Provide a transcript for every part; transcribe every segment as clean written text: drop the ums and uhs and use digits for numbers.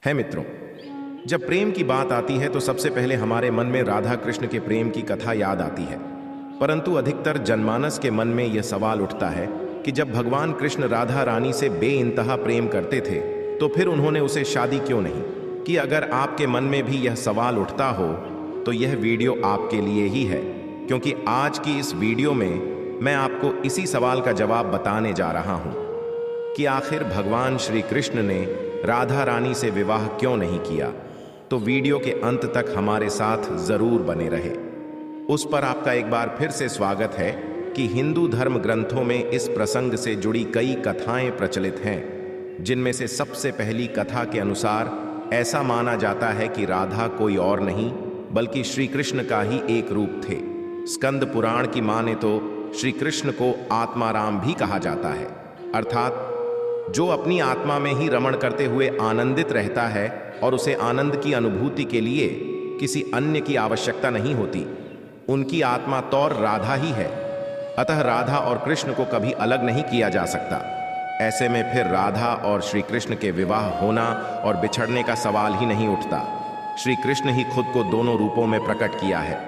है मित्रों, जब प्रेम की बात आती है तो सबसे पहले हमारे मन में राधा कृष्ण के प्रेम की कथा याद आती है। परंतु अधिकतर जनमानस के मन में यह सवाल उठता है कि जब भगवान कृष्ण राधा रानी से बेइंतहा प्रेम करते थे तो फिर उन्होंने उसे शादी क्यों नहीं की। अगर आपके मन में भी यह सवाल उठता हो तो यह वीडियो आपके लिए ही है, क्योंकि आज की इस वीडियो में मैं आपको इसी सवाल का जवाब बताने जा रहा हूं कि आखिर भगवान श्री कृष्ण ने राधा रानी से विवाह क्यों नहीं किया। तो वीडियो के अंत तक हमारे साथ जरूर बने रहे। उस पर आपका एक बार फिर से स्वागत है कि हिंदू धर्म ग्रंथों में इस प्रसंग से जुड़ी कई कथाएं प्रचलित हैं, जिनमें से सबसे पहली कथा के अनुसार ऐसा माना जाता है कि राधा कोई और नहीं बल्कि श्री कृष्ण का ही एक रूप थे। स्कंद पुराण की माने तो श्री कृष्ण को आत्माराम भी कहा जाता है, अर्थात जो अपनी आत्मा में ही रमण करते हुए आनंदित रहता है और उसे आनंद की अनुभूति के लिए किसी अन्य की आवश्यकता नहीं होती। उनकी आत्मा तौर राधा ही है, अतः राधा और कृष्ण को कभी अलग नहीं किया जा सकता। ऐसे में फिर राधा और श्री कृष्ण के विवाह होना और बिछड़ने का सवाल ही नहीं उठता। श्री कृष्ण ही खुद को दोनों रूपों में प्रकट किया है।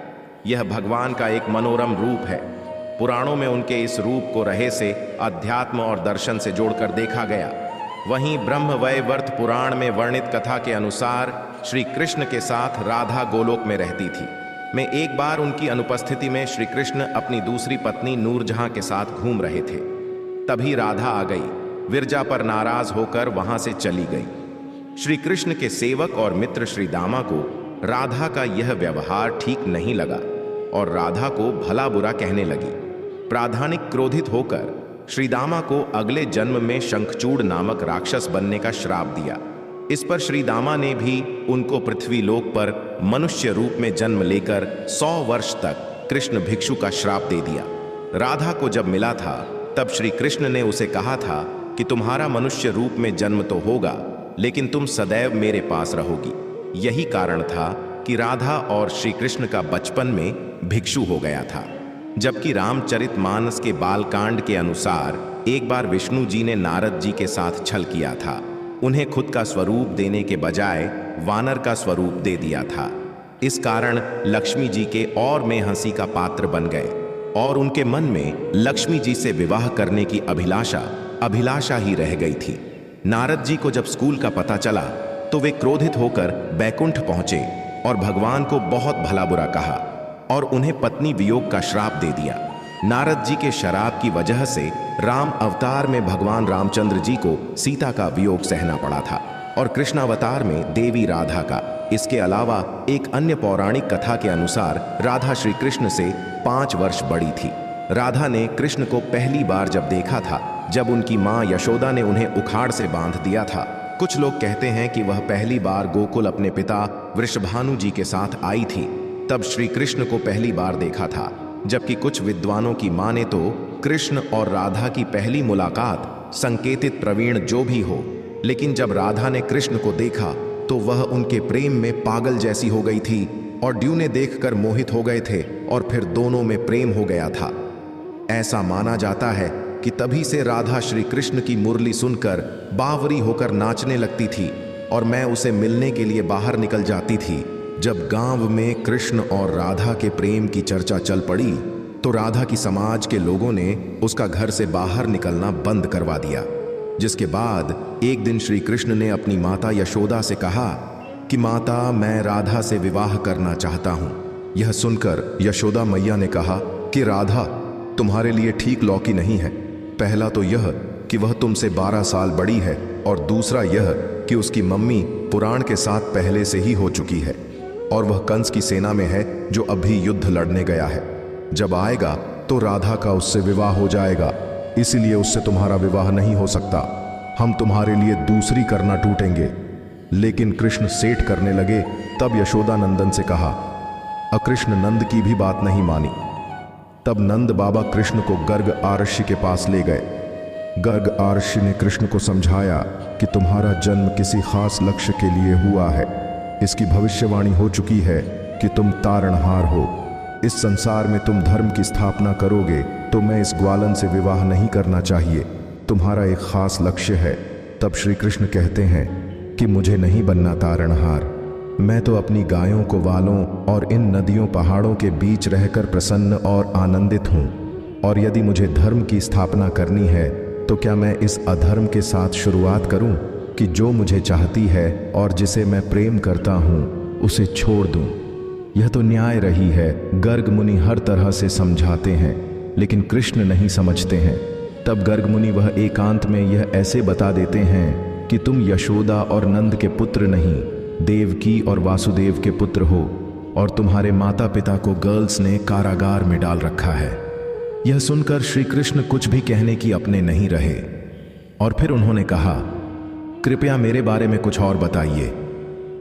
यह भगवान का एक मनोरम रूप है। पुराणों में उनके इस रूप को रहस्य, अध्यात्म और दर्शन से जोड़कर देखा गया। वहीं ब्रह्मवैवर्त पुराण में वर्णित कथा के अनुसार श्री कृष्ण के साथ राधा गोलोक में रहती थी। मैं एक बार उनकी अनुपस्थिति में श्री कृष्ण अपनी दूसरी पत्नी नूरजहां के साथ घूम रहे थे। तभी राधा आ गई। विरजा पर नाराज होकर वहां से चली गई। श्री कृष्ण के सेवक और मित्र श्री दामा को राधा का यह व्यवहार ठीक नहीं लगा और राधा को भला बुरा कहने लगी। प्राधानिक क्रोधित होकर श्री दामा को अगले जन्म में शंखचूड़ नामक राक्षस बनने का श्राप दिया। इस पर श्री दामा ने भी उनको पृथ्वी लोक पर मनुष्य रूप में जन्म लेकर 100 वर्ष तक कृष्ण भिक्षु का श्राप दे दिया। राधा को जब मिला था तब श्री कृष्ण ने उसे कहा था कि तुम्हारा मनुष्य रूप में जन्म तो होगा, लेकिन तुम सदैव मेरे पास रहोगी। यही कारण था कि राधा और श्री कृष्ण का बचपन में भिक्षु हो गया था। जबकि रामचरितमानस के बालकांड के अनुसार एक बार विष्णु जी ने नारद जी के साथ छल किया था। उन्हें खुद का स्वरूप देने के बजाय वानर का स्वरूप दे दिया था। इस कारण लक्ष्मी जी के और में हंसी का पात्र बन गए और उनके मन में लक्ष्मी जी से विवाह करने की अभिलाषा ही रह गई थी। नारद जी को जब स्कूल का पता चला तो वे क्रोधित होकर बैकुंठ पहुंचे और भगवान को बहुत भला बुरा कहा और उन्हें पत्नी वियोग का श्राप दे दिया। नारद जी के शराप की वजह से राम अवतार में भगवान रामचंद्र जी को सीता का वियोग सहना पड़ा था और कृष्णावतार में देवी राधा का। इसके अलावा एक अन्य पौराणिक कथा के अनुसार राधा श्री कृष्ण से 5 वर्ष बड़ी थी। राधा ने कृष्ण को पहली बार जब देखा था जब उनकी माँ यशोदा ने उन्हें उखाड़ से बांध दिया था। कुछ लोग कहते हैं कि वह पहली बार गोकुल अपने पिता वृषभानु जी के साथ आई थी, तब श्री कृष्ण को पहली बार देखा था। जबकि कुछ विद्वानों की माने तो कृष्ण और राधा की पहली मुलाकात संकेतित प्रवीण जो भी हो, लेकिन जब राधा ने कृष्ण को देखा तो वह उनके प्रेम में पागल जैसी हो गई थी और ड्यूने देखकर मोहित हो गए थे और फिर दोनों में प्रेम हो गया था। ऐसा माना जाता है कि तभी से राधा श्री कृष्ण की मुरली सुनकर बावरी होकर नाचने लगती थी और मैं उसे मिलने के लिए बाहर निकल जाती थी। जब गांव में कृष्ण और राधा के प्रेम की चर्चा चल पड़ी तो राधा की समाज के लोगों ने उसका घर से बाहर निकलना बंद करवा दिया। जिसके बाद एक दिन श्री कृष्ण ने अपनी माता यशोदा से कहा कि माता, मैं राधा से विवाह करना चाहता हूं। यह सुनकर यशोदा मैया ने कहा कि राधा तुम्हारे लिए ठीक लौकी नहीं है। पहला तो यह कि वह तुमसे 12 साल बड़ी है और दूसरा यह कि उसकी मम्मी पुराण के साथ पहले से ही हो चुकी है और वह कंस की सेना में है जो अभी युद्ध लड़ने गया है। जब आएगा तो राधा का उससे विवाह हो जाएगा, इसीलिए उससे तुम्हारा विवाह नहीं हो सकता। हम तुम्हारे लिए दूसरी करना टूटेंगे। लेकिन कृष्ण सेठ करने लगे। तब यशोदा नंदन से कहा। अकृष्ण नंद की भी बात नहीं मानी। तब नंद बाबा कृष्ण को गर्ग आरष्य के पास ले गए। गर्ग आरष्य ने कृष्ण को समझाया कि तुम्हारा जन्म किसी खास लक्ष्य के लिए हुआ है। इसकी भविष्यवाणी हो चुकी है कि तुम तारणहार हो। इस संसार में तुम धर्म की स्थापना करोगे तो मैं इस ग्वालन से विवाह नहीं करना चाहिए। तुम्हारा एक खास लक्ष्य है। तब श्री कृष्ण कहते हैं कि मुझे नहीं बनना तारणहार। मैं तो अपनी गायों को वालों और इन नदियों पहाड़ों के बीच रहकर प्रसन्न और आनंदित हूँ। और यदि मुझे धर्म की स्थापना करनी है तो क्या मैं इस अधर्म के साथ शुरुआत करूं कि जो मुझे चाहती है और जिसे मैं प्रेम करता हूं उसे छोड़ दूं? यह तो न्याय रही है। गर्ग मुनि हर तरह से समझाते हैं लेकिन कृष्ण नहीं समझते हैं। तब गर्ग मुनि वह एकांत में यह ऐसे बता देते हैं कि तुम यशोदा और नंद के पुत्र नहीं, देवकी और वासुदेव के पुत्र हो और तुम्हारे माता पिता को गर्ल्स ने कारागार में डाल रखा है। यह सुनकर श्री कृष्ण कुछ भी कहने की अपने नहीं रहे और फिर उन्होंने कहा, कृपया मेरे बारे में कुछ और बताइए।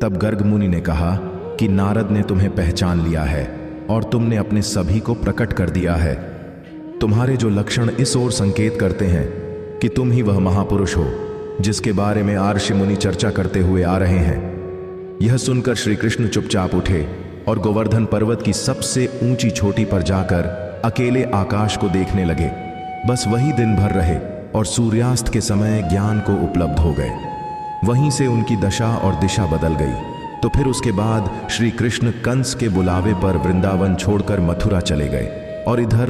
तब गर्ग मुनि ने कहा कि नारद ने तुम्हें पहचान लिया है और तुमने अपने सभी को प्रकट कर दिया है। तुम्हारे जो लक्षण इस ओर संकेत करते हैं कि तुम ही वह महापुरुष हो जिसके बारे में आर्षि मुनि चर्चा करते हुए आ रहे हैं। यह सुनकर श्री कृष्ण चुपचाप उठे और गोवर्धन पर्वत की सबसे ऊंची चोटी पर जाकर अकेले आकाश को देखने लगे। बस वही दिन भर रहे और सूर्यास्त के समय ज्ञान को उपलब्ध हो गए। वहीं से उनकी दशा और दिशा बदल गई। तो फिर उसके बाद श्री कृष्ण कंस के बुलावे पर वृंदावन छोड़कर मथुरा चले गए और इधर